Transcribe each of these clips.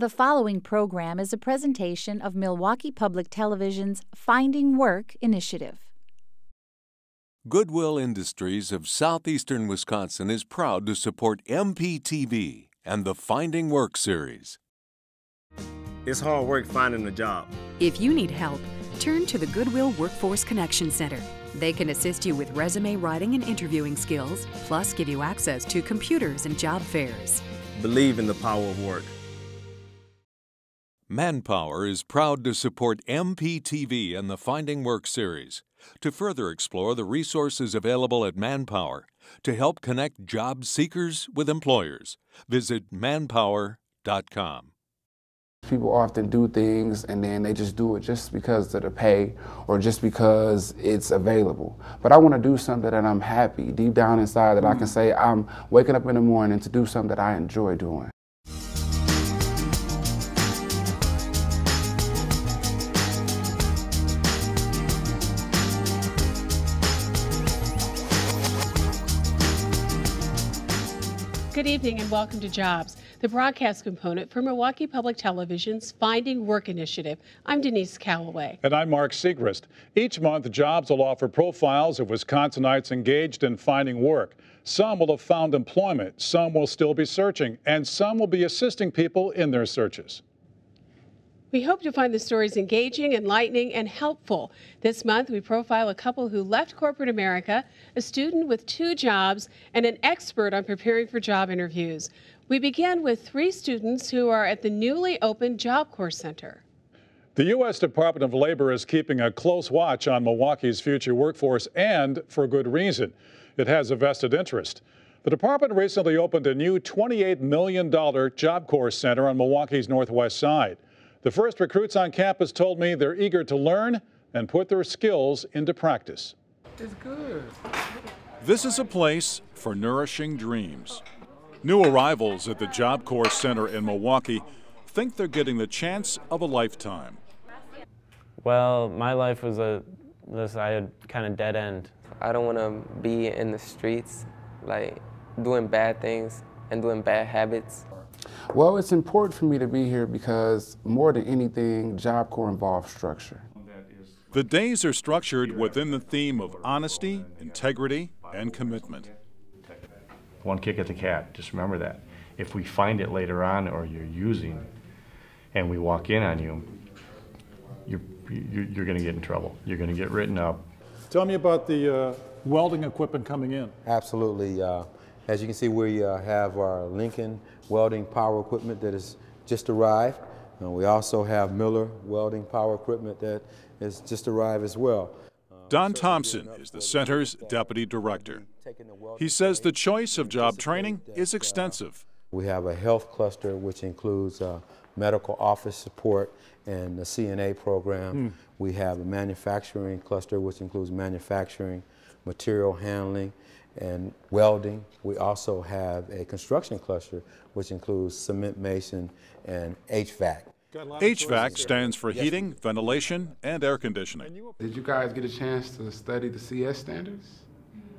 The following program is a presentation of Milwaukee Public Television's Finding Work initiative. Goodwill Industries of southeastern Wisconsin is proud to support MPTV and the Finding Work series. It's hard work finding a job. If you need help, turn to the Goodwill Workforce Connection Center. They can assist you with resume writing and interviewing skills, plus give you access to computers and job fairs. Believe in the power of work. Manpower is proud to support MPTV and the Finding Work series to further explore the resources available at Manpower to help connect job seekers with employers. Visit manpower.com. People often do things and then they just do it just because of the pay or just because it's available. But I want to do something that I'm happy deep down inside, that I can say I'm waking up in the morning to do something that I enjoy doing. Good evening and welcome to Jobs, the broadcast component for Milwaukee Public Television's Finding Work initiative. I'm Denise Callaway. And I'm Mark Siegrist. Each month, Jobs will offer profiles of Wisconsinites engaged in finding work. Some will have found employment, some will still be searching, and some will be assisting people in their searches. We hope to find the stories engaging, enlightening, and helpful. This month, we profile a couple who left corporate America, a student with 2 jobs, and an expert on preparing for job interviews. We begin with 3 students who are at the newly opened Job Corps Center. The U.S. Department of Labor is keeping a close watch on Milwaukee's future workforce, and for good reason. It has a vested interest. The department recently opened a new $28 million Job Corps Center on Milwaukee's northwest side. The first recruits on campus told me they're eager to learn and put their skills into practice. It's good. This is a place for nourishing dreams. New arrivals at the Job Corps Center in Milwaukee think they're getting the chance of a lifetime. Well, my life was a kind of dead end. I don't want to be in the streets, like doing bad things and doing bad habits. Well, it's important for me to be here because more than anything, Job Corps involves structure. The days are structured within the theme of honesty, integrity, and commitment. One kick at the cat, just remember that. If we find it later on or you're using and we walk in on you, you're going to get in trouble. You're going to get written up. Tell me about the welding equipment coming in. Absolutely. As you can see, we have our Lincoln welding power equipment that has just arrived. We also have Miller welding power equipment that has just arrived as well. Don Thompson is the center's deputy director. He says the choice of job training is extensive. We have a health cluster, which includes medical office support and the CNA program. We have a manufacturing cluster, which includes manufacturing, material handling, and welding. We also have a construction cluster, which includes cement mason and HVAC. HVAC stands for heating, ventilation, and air conditioning. Did you guys get a chance to study the CS standards?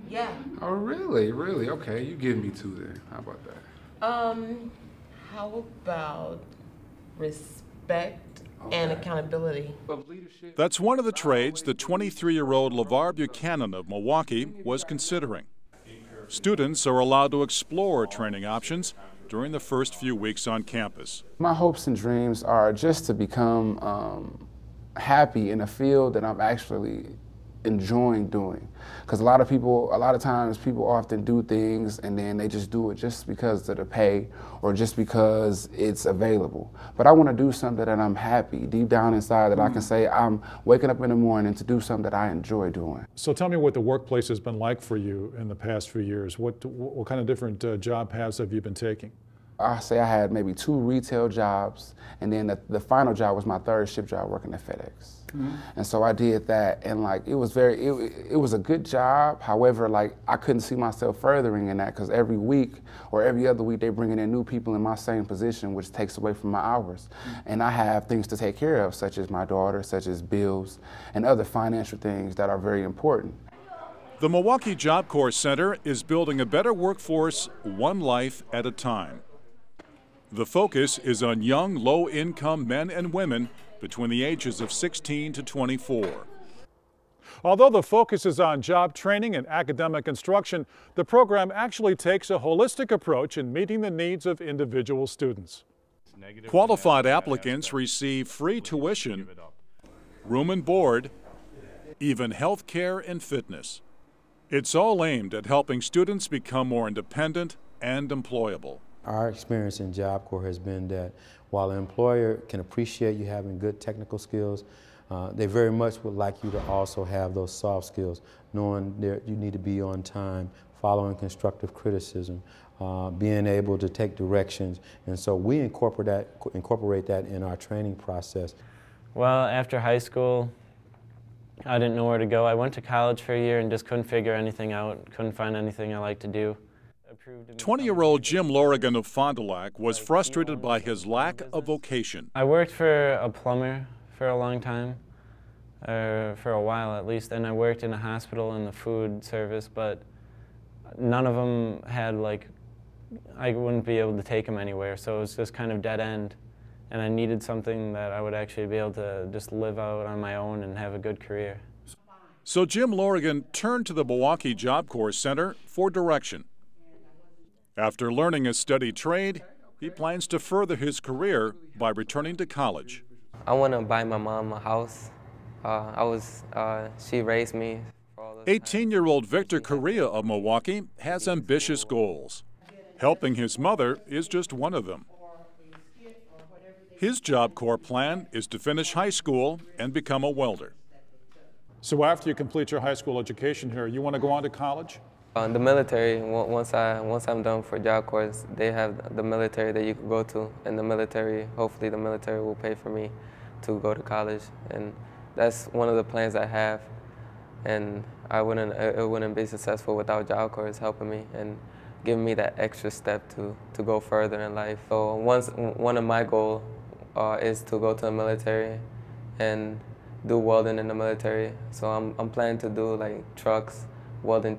Yeah. Oh, really? Really? Okay, you give me 2 then. How about that? How about respect and accountability? That's one of the trades the 23-year-old LeVar Buchanan of Milwaukee was considering. Students are allowed to explore training options during the first few weeks on campus. My hopes and dreams are just to become happy in a field that I'm actually enjoying doing. Because a lot of times people often do things and then they just do it just because of the pay or just because it's available. But I want to do something that I'm happy deep down inside, that I can say I'm waking up in the morning to do something that I enjoy doing. So tell me what the workplace has been like for you in the past few years. What kind of different job paths have you been taking? I say I had maybe 2 retail jobs, and then the final job was my 3rd shift job working at FedEx. And so I did that, and like it was a good job. However, like I couldn't see myself furthering in that because every week or every other week they're bringing in new people in my same position, which takes away from my hours. And I have things to take care of, such as my daughter, such as bills, and other financial things that are very important. The Milwaukee Job Corps Center is building a better workforce one life at a time. The focus is on young, low-income men and women between the ages of 16 to 24. Although the focus is on job training and academic instruction, the program actually takes a holistic approach in meeting the needs of individual students. Qualified applicants receive free tuition, room and board, even health care and fitness. It's all aimed at helping students become more independent and employable. Our experience in Job Corps has been that while an employer can appreciate you having good technical skills, they very much would like you to also have those soft skills, knowing that you need to be on time, following constructive criticism, being able to take directions. And so we incorporate that in our training process. Well, after high school, I didn't know where to go. I went to college for a year and just couldn't figure anything out, couldn't find anything I liked to do. 20-year-old Jim Lorigan of Fond du Lac was frustrated by his lack of vocation. I worked for a plumber for a long time, for a while at least, and I worked in a hospital in the food service, but none of them had, like, I wouldn't be able to take them anywhere, so it was just kind of dead end. And I needed something that I would actually be able to just live out on my own and have a good career. So Jim Lorigan turned to the Milwaukee Job Corps Center for direction. After learning a steady trade, he plans to further his career by returning to college. I want to buy my mom a house. She raised me. 18-year-old Victor Correa of Milwaukee has ambitious goals. Helping his mother is just one of them. His Job Corps plan is to finish high school and become a welder. So after you complete your high school education here, you want to go on to college? The military, once I'm done for Job Corps, they have the military that you can go to, and the military, hopefully the military will pay for me to go to college, and that's one of the plans I have, and it wouldn't be successful without Job Corps helping me and giving me that extra step to go further in life. So one of my goals is to go to the military and do welding in the military. So I'm planning to do like trucks, welding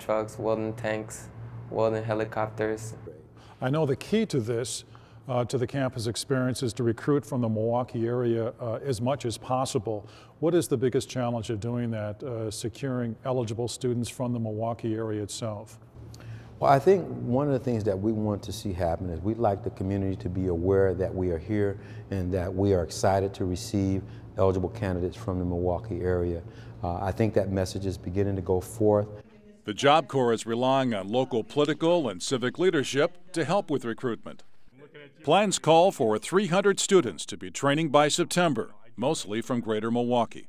tanks, welding helicopters. I know the key to this, to the campus experience, is to recruit from the Milwaukee area as much as possible. What is the biggest challenge of doing that, securing eligible students from the Milwaukee area itself? Well, I think one of the things that we want to see happen is we'd like the community to be aware that we are here and that we are excited to receive eligible candidates from the Milwaukee area. I think that message is beginning to go forth. The Job Corps is relying on local political and civic leadership to help with recruitment. Plans call for 300 students to be training by September, mostly from Greater Milwaukee.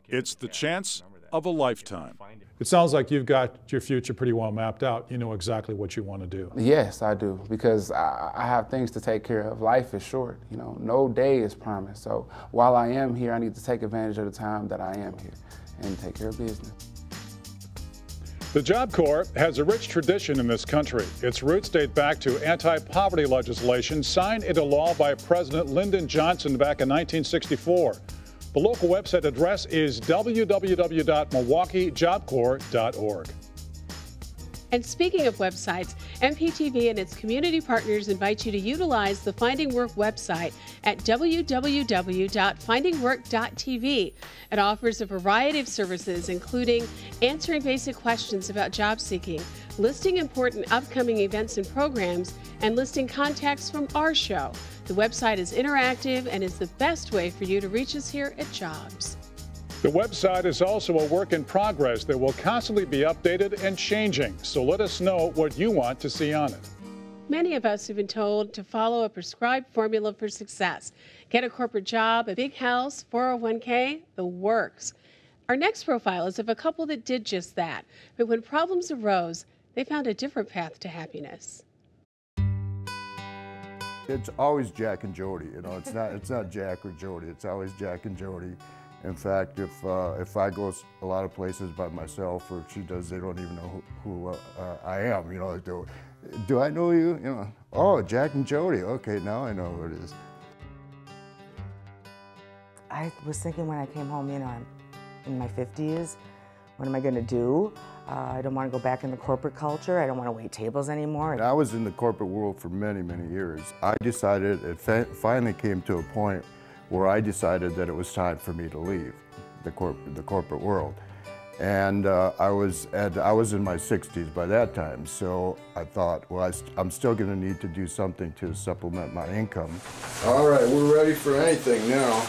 It's the chance of a lifetime. It sounds like you've got your future pretty well mapped out. You know exactly what you want to do. Yes, I do, because I have things to take care of. Life is short, you know, no day is promised. So while I am here, I need to take advantage of the time that I am here and take care of business. The Job Corps has a rich tradition in this country. Its roots date back to anti-poverty legislation signed into law by President Lyndon Johnson back in 1964. The local website address is www.milwaukeejobcorps.org. And speaking of websites, MPTV and its community partners invite you to utilize the Finding Work website at www.findingwork.tv. It offers a variety of services, including answering basic questions about job seeking, listing important upcoming events and programs, and listing contacts from our show. The website is interactive and is the best way for you to reach us here at Jobs. The website is also a work in progress that will constantly be updated and changing, so let us know what you want to see on it. Many of us have been told to follow a prescribed formula for success. Get a corporate job, a big house, 401k, the works. Our next profile is of a couple that did just that, but when problems arose, they found a different path to happiness. It's always Jack and Jodi, you know, it's not Jack or Jodi, it's always Jack and Jodi. In fact, if I go a lot of places by myself, or if she does, they don't even know who I am. You know, do I know you? You know, oh, Jack and Jodi. Okay, now I know who it is. I was thinking when I came home, you know, I'm in my 50s, What am I going to do? I don't want to go back in the corporate culture. I don't want to wait tables anymore. I was in the corporate world for many, many years. I decided, it finally came to a point where I decided that it was time for me to leave the corporate world. And I was in my 60s by that time, so I thought, well, I'm still going to need to do something to supplement my income. All right, we're ready for anything now.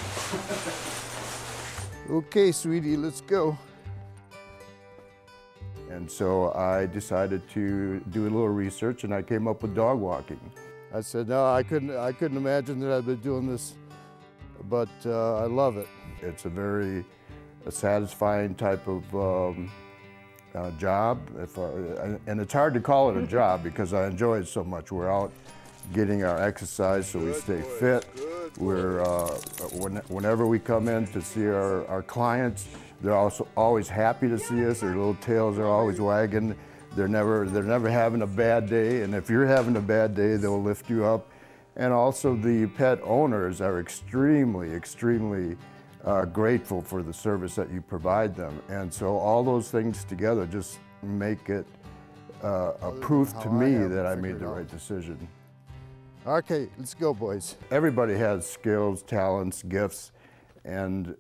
Okay, sweetie, let's go. And so I decided to do a little research, and I came up with dog walking. I said, no, I couldn't imagine that I'd been doing this, but I love it. It's a very satisfying type of job, and it's hard to call it a job because I enjoy it so much. We're out getting our exercise so we stay fit. We're whenever we come in to see our clients, they're also always happy to see us. Their little tails are always wagging. They're never having a bad day, and if you're having a bad day, they'll lift you up. And also the pet owners are extremely grateful for the service that you provide them. And so all those things together just make it a proof to me that I made the right decision. Okay, let's go, boys. Everybody has skills, talents, gifts, and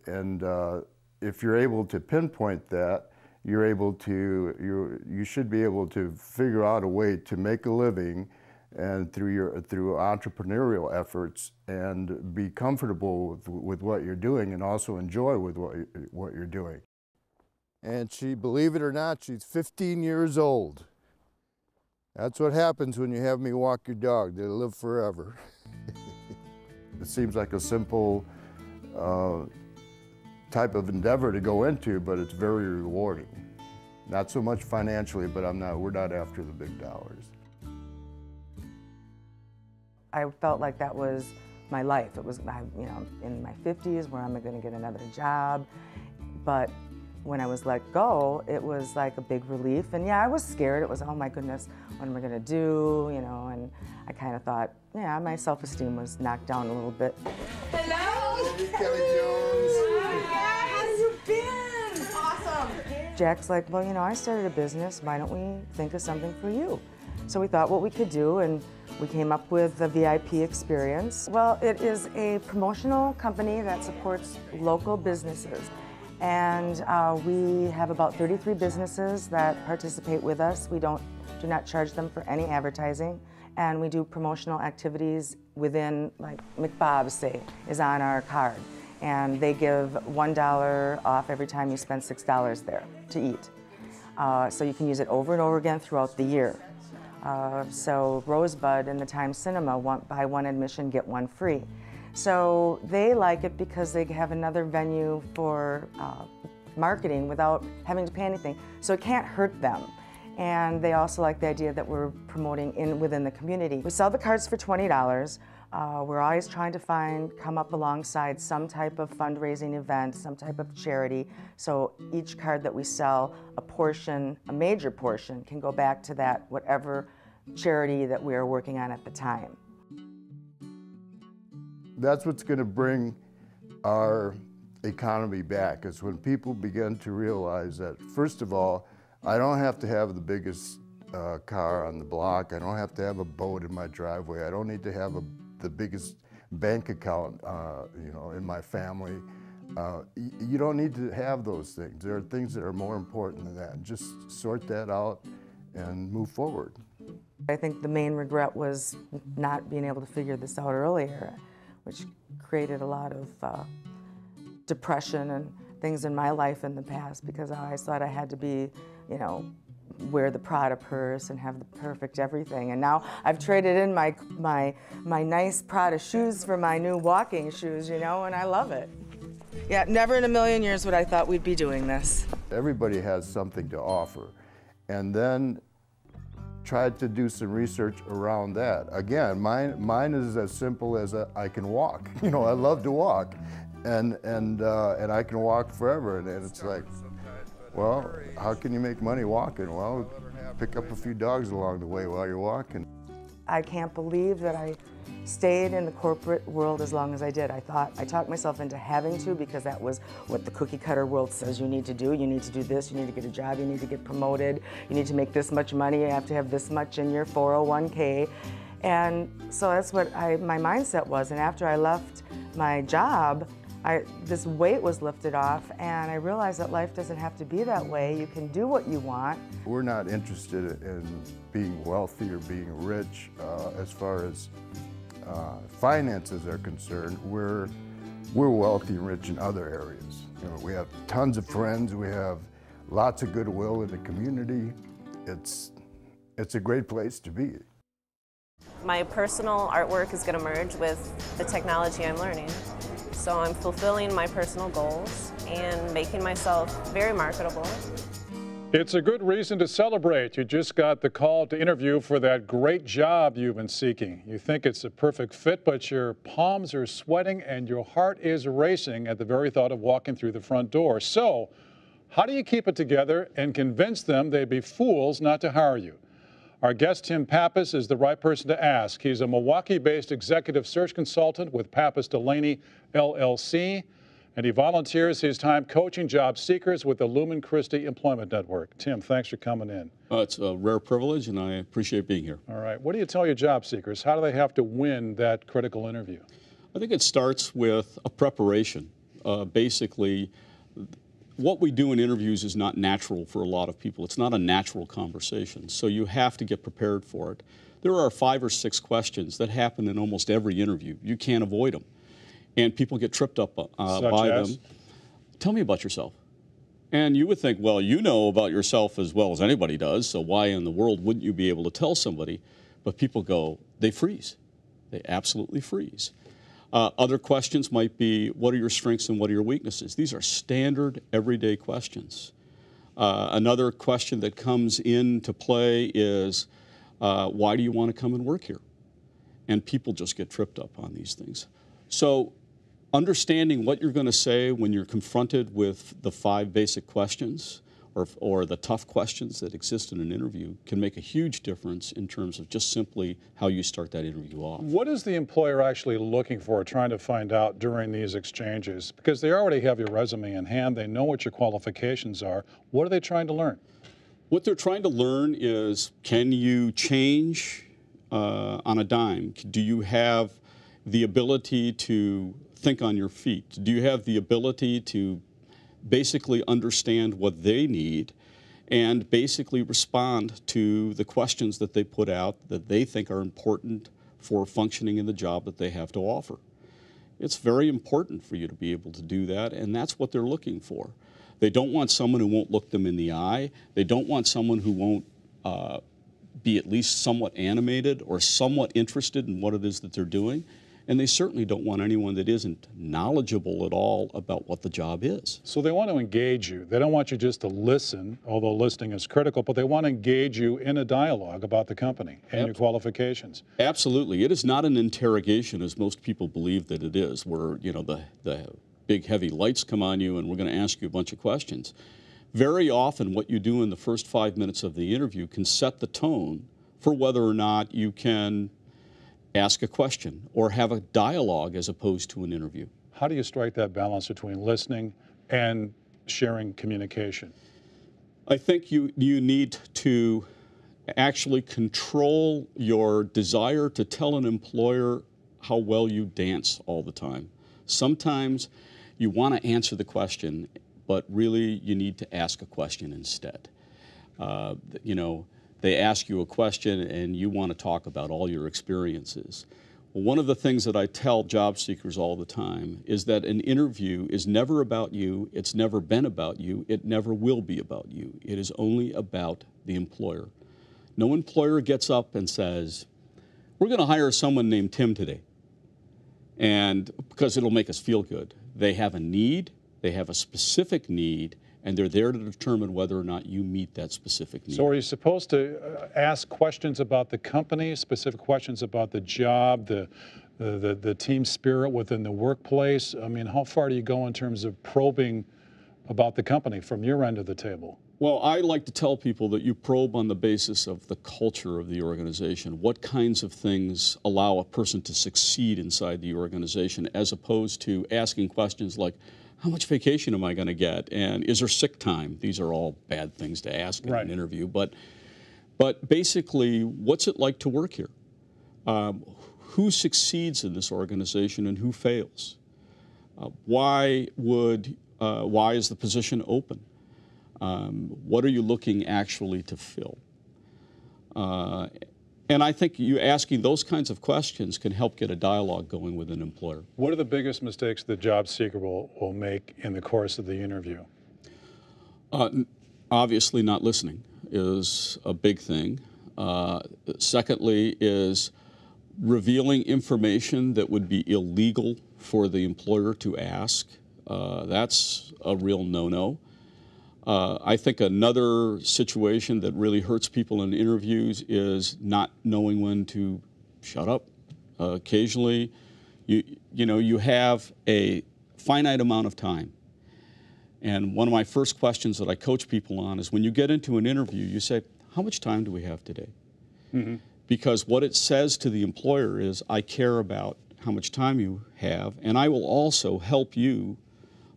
if you're able to pinpoint that, you should be able to figure out a way to make a living and through entrepreneurial efforts and be comfortable with what you're doing and also enjoy with what you're doing. And she, believe it or not, she's 15 years old. That's what happens when you have me walk your dog. They live forever. It seems like a simple type of endeavor to go into, but it's very rewarding. Not so much financially, but we're not after the big dollars. I felt like that was my life. It was, you know, in my 50s, where am I going to get another job? But when I was let go, it was like a big relief. And yeah, I was scared. It was, oh my goodness, what am I going to do? You know, and I kind of thought, yeah, my self-esteem was knocked down a little bit. Hello? Hey, Kelly Jones. Hi, how have you been? Awesome. Jack's like, well, you know, I started a business. Why don't we think of something for you? So we thought what we could do, and we came up with the VIP experience. Well, it is a promotional company that supports local businesses. And we have about 33 businesses that participate with us. We do not charge them for any advertising. And we do promotional activities within, like McBob's, say, is on our card. And they give $1 off every time you spend $6 there to eat. So you can use it over and over again throughout the year. So Rosebud and the Times Cinema, buy one admission, get one free. So they like it because they have another venue for marketing without having to pay anything. So it can't hurt them. And they also like the idea that we're promoting within the community. We sell the cards for $20. We're always trying to come up alongside some type of fundraising event, some type of charity. So each card that we sell, a major portion, can go back to that whatever charity that we are working on at the time. That's what's going to bring our economy back, is when people begin to realize that, first of all, I don't have to have the biggest car on the block. I don't have to have a boat in my driveway. I don't need to have the biggest bank account, you know, in my family. You don't need to have those things. There are things that are more important than that. Just sort that out and move forward. I think the main regret was not being able to figure this out earlier, which created a lot of depression and things in my life in the past, because I always thought I had to be, you know, wear the Prada purse and have the perfect everything. And now I've traded in my nice Prada shoes for my new walking shoes, you know, and I love it. Yeah, never in a million years would I thought we'd be doing this. Everybody has something to offer. And then tried to do some research around that. Again, mine is as simple as I can walk. You know, I love to walk, and I can walk forever. And it's like, well, how can you make money walking? Well, pick up a few dogs along the way while you're walking. I can't believe that I stayed in the corporate world as long as I did. I talked myself into having to, because that was what the cookie cutter world says you need to do. You need to do this, you need to get a job, you need to get promoted, you need to make this much money, you have to have this much in your 401k. And so that's what my mindset was. And after I left my job, this weight was lifted off, and I realized that life doesn't have to be that way. You can do what you want. We're not interested in being wealthy or being rich as far as finances are concerned. We're wealthy and rich in other areas. You know, we have tons of friends. We have lots of goodwill in the community. It's a great place to be. My personal artwork is going to merge with the technology I'm learning. So I'm fulfilling my personal goals and making myself very marketable. It's a good reason to celebrate. You just got the call to interview for that great job you've been seeking. You think it's a perfect fit, but your palms are sweating and your heart is racing at the very thought of walking through the front door. So, how do you keep it together and convince them they'd be fools not to hire you? Our guest, Tim Pappas, is the right person to ask. He's a Milwaukee-based executive search consultant with Pappas Delaney, LLC, and he volunteers his time coaching job seekers with the Lumen Christi Employment Network. Tim, thanks for coming in. It's a rare privilege, and I appreciate being here. All right. What do you tell your job seekers? How do they have to win that critical interview? I think it starts with a preparation. Basically, what we do in interviews is not natural for a lot of people. It's not a natural conversation, so you have to get prepared for it. There are 5 or 6 questions that happen in almost every interview. You can't avoid them, and people get tripped up by them. Tell me about yourself. And you would think, well, you know about yourself as well as anybody does, so why in the world wouldn't you be able to tell somebody? But people go, they freeze. They absolutely freeze. Other questions might be, what are your strengths and what are your weaknesses? These are standard, everyday questions. Another question that comes into play is, why do you want to come and work here? And people just get tripped up on these things. So understanding what you're going to say when you're confronted with the 5 basic questions or the tough questions that exist in an interview can make a huge difference in terms of just simply how you start that interview off. What is the employer actually looking for, trying to find out during these exchanges? Because they already have your resume in hand, they know what your qualifications are. What are they trying to learn? What they're trying to learn is, can you change on a dime? Do you have the ability to think on your feet? Do you have the ability to basically understand what they need and basically respond to the questions that they put out that they think are important for functioning in the job that they have to offer? It's very important for you to be able to do that, and that's what they're looking for. They don't want someone who won't look them in the eye. They don't want someone who won't be at least somewhat animated or somewhat interested in what it is that they're doing. And they certainly don't want anyone that isn't knowledgeable at all about what the job is. So they want to engage you. They don't want you just to listen, although listening is critical, but they want to engage you in a dialogue about the company and your qualifications. Absolutely. It is not an interrogation as most people believe that it is, where, you know, the big heavy lights come on you and we're going to ask you a bunch of questions. Very often what you do in the first 5 minutes of the interview can set the tone for whether or not you can ask a question or have a dialogue as opposed to an interview. How do you strike that balance between listening and sharing communication? I think you need to actually control your desire to tell an employer how well you dance all the time. Sometimes you want to answer the question, but really you need to ask a question instead. You know, they ask you a question and you want to talk about all your experiences. Well, one of the things that I tell job seekers all the time is that an interview is never about you, it's never been about you, it never will be about you. It is only about the employer. No employer gets up and says, we're going to hire someone named Tim today, and because it'll make us feel good. They have a need, they have a specific need, and they're there to determine whether or not you meet that specific need. So are you supposed to ask questions about the company, specific questions about the job, the team spirit within the workplace? I mean, how far do you go in terms of probing about the company from your end of the table? Well, I like to tell people that you probe on the basis of the culture of the organization. What kinds of things allow a person to succeed inside the organization, as opposed to asking questions like, how much vacation am I going to get? And is there sick time? These are all bad things to ask in an interview. But basically, what's it like to work here? Who succeeds in this organization and who fails? Why is the position open? What are you looking actually to fill? And I think you asking those kinds of questions can help get a dialogue going with an employer. What are the biggest mistakes the job seeker will make in the course of the interview? Obviously, not listening is a big thing. Secondly is revealing information that would be illegal for the employer to ask. That's a real no-no. I think another situation that really hurts people in interviews is not knowing when to shut up. Occasionally, you have a finite amount of time. And one of my first questions that I coach people on is when you get into an interview, you say, how much time do we have today? Mm-hmm. Because what it says to the employer is, I care about how much time you have, and I will also help you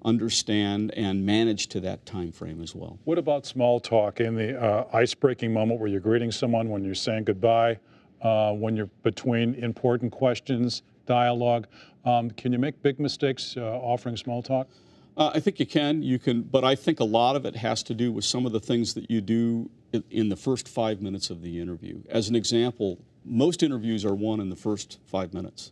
understand and manage to that time frame as well. What about small talk in the ice-breaking moment where you're greeting someone, when you're saying goodbye, when you're between important questions, dialogue? Can you make big mistakes offering small talk? I think you can, but I think a lot of it has to do with some of the things that you do in the first 5 minutes of the interview. As an example, most interviews are won in the first 5 minutes.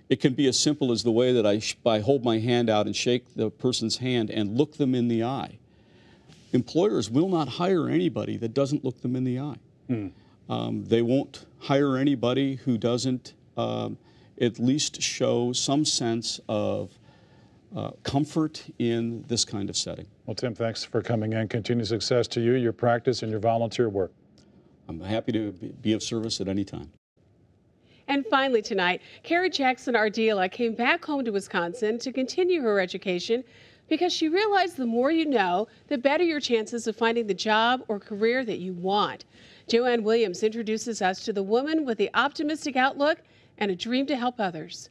It can be as simple as the way that I hold my hand out and shake the person's hand and look them in the eye. Employers will not hire anybody that doesn't look them in the eye. They won't hire anybody who doesn't at least show some sense of comfort in this kind of setting. Well, Tim, thanks for coming in. Continued success to you, your practice, and your volunteer work. I'm happy to be of service at any time. And finally tonight, Carrie Jackson-Ardila came back home to Wisconsin to continue her education because she realized the more you know, the better your chances of finding the job or career that you want. Joanne Williams introduces us to the woman with the optimistic outlook and a dream to help others.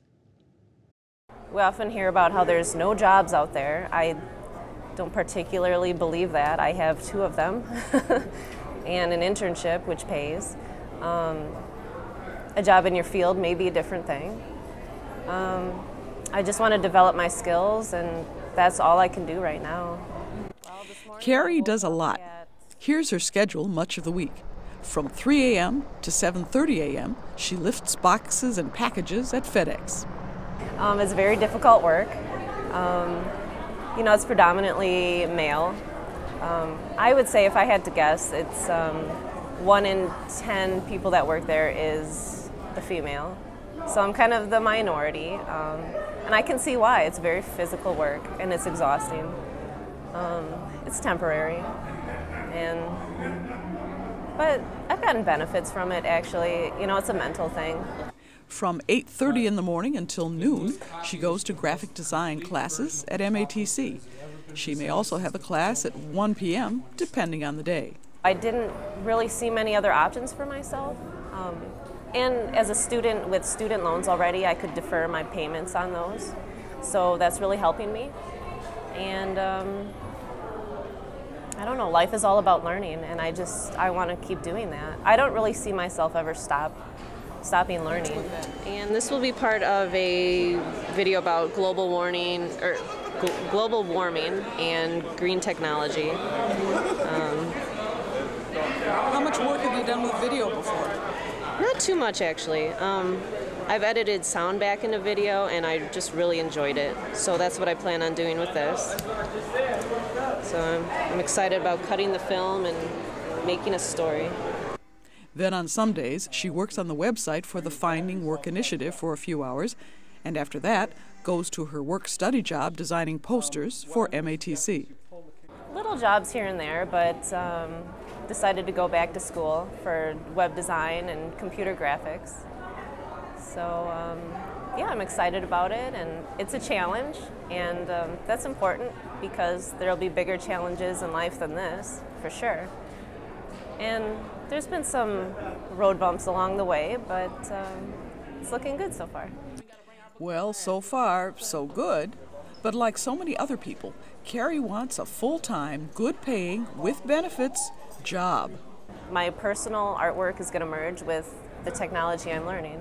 We often hear about how there's no jobs out there. I don't particularly believe that. I have 2 of them and an internship which pays. A job in your field may be a different thing. I just want to develop my skills, and that's all I can do right now. Carrie does a lot. Here's her schedule much of the week. From 3 a.m. to 7:30 a.m., she lifts boxes and packages at FedEx. It's very difficult work. It's predominantly male. I would say, if I had to guess, it's 1 in 10 people that work there is the female. So I'm kind of the minority, and I can see why. It's very physical work, and it's exhausting. It's temporary, but I've gotten benefits from it, actually. It's a mental thing. From 8:30 in the morning until noon, she goes to graphic design classes at MATC. She may also have a class at 1 p.m., depending on the day. I didn't really see many other options for myself. And as a student with student loans already, I could defer my payments on those. So that's really helping me. And I don't know, life is all about learning, and I want to keep doing that. I don't really see myself ever stopping learning. And this will be part of a video about global warming and green technology. How much work have you done with video before? Not too much, actually. I've edited sound back into video, and I just really enjoyed it. So that's what I plan on doing with this. So I'm excited about cutting the film and making a story. Then on some days, she works on the website for the Finding Work Initiative for a few hours, and after that, goes to her work-study job designing posters for MATC. Little jobs here and there, but decided to go back to school for web design and computer graphics. So yeah, I'm excited about it, and it's a challenge, and that's important because there'll be bigger challenges in life than this, for sure. And there's been some road bumps along the way, but it's looking good so far. Well, so far, so good. But like so many other people, Carrie wants a full-time, good-paying, with benefits job. My personal artwork is going to merge with the technology I'm learning.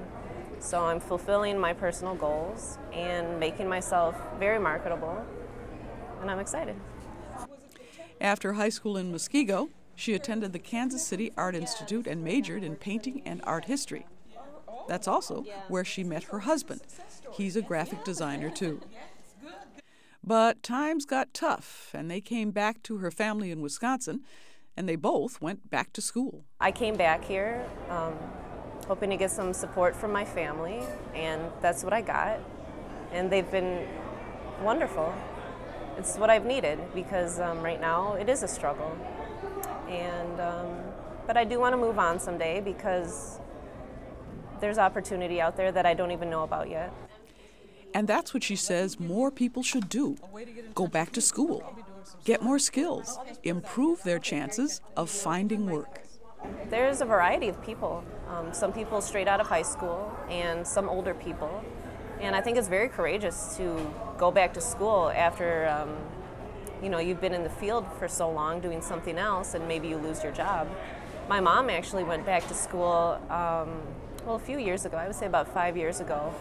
So I'm fulfilling my personal goals and making myself very marketable, and I'm excited. After high school in Muskego, she attended the Kansas City Art Institute and majored in painting and art history. That's also where she met her husband. He's a graphic designer too. But times got tough, and they came back to her family in Wisconsin, and they both went back to school. I came back here hoping to get some support from my family, and that's what I got. And they've been wonderful. It's what I've needed, because right now it is a struggle. And but I do want to move on someday, because there's opportunity out there that I don't even know about yet. And that's what she says more people should do. Go back to school, get more skills, improve their chances of finding work. There's a variety of people. Some people straight out of high school and some older people. And I think it's very courageous to go back to school after you've been in the field for so long doing something else, and maybe you lose your job. My mom actually went back to school a few years ago, I would say about 5 years ago.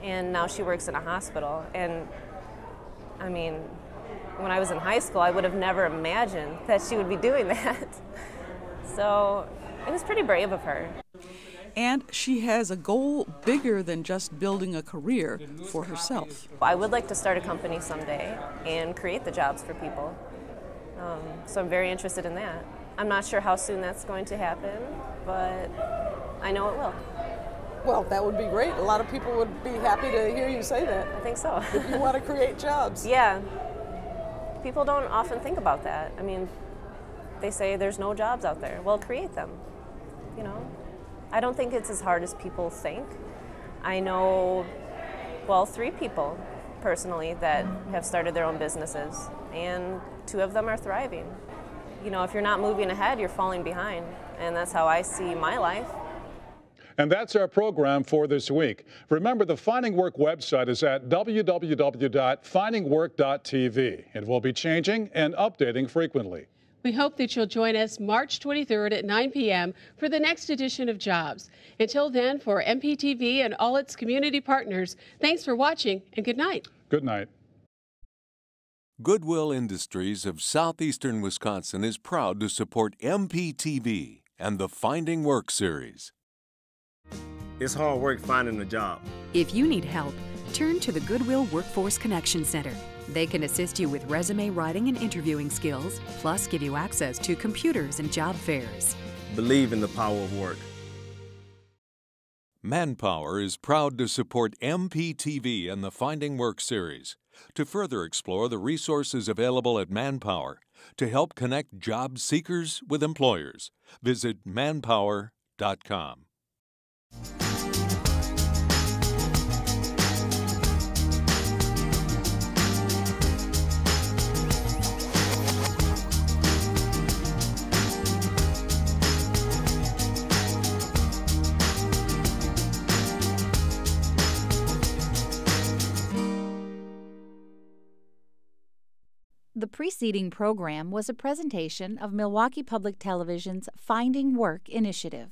And now she works in a hospital. And I mean, when I was in high school, I would have never imagined that she would be doing that. So it was pretty brave of her. And she has a goal bigger than just building a career for herself. I would like to start a company someday and create the jobs for people. So I'm very interested in that. I'm not sure how soon that's going to happen, but I know it will. Well, that would be great. A lot of people would be happy to hear you say that. I think so. If you want to create jobs. Yeah. People don't often think about that. I mean, they say there's no jobs out there. Well, create them, you know. I don't think it's as hard as people think. I know, 3 people personally that have started their own businesses, and 2 of them are thriving. You know, if you're not moving ahead, you're falling behind, and that's how I see my life. And that's our program for this week. Remember, the Finding Work website is at www.findingwork.tv. It will be changing and updating frequently. We hope that you'll join us March 23rd at 9 p.m. for the next edition of Jobs. Until then, for MPTV and all its community partners, thanks for watching and good night. Good night. Goodwill Industries of southeastern Wisconsin is proud to support MPTV and the Finding Work series. It's hard work finding a job. If you need help, turn to the Goodwill Workforce Connection Center. They can assist you with resume writing and interviewing skills, plus give you access to computers and job fairs. Believe in the power of work. Manpower is proud to support MPTV and the Finding Work series. To further explore the resources available at Manpower to help connect job seekers with employers, visit manpower.com. The preceding program was a presentation of Milwaukee Public Television's Finding Work initiative.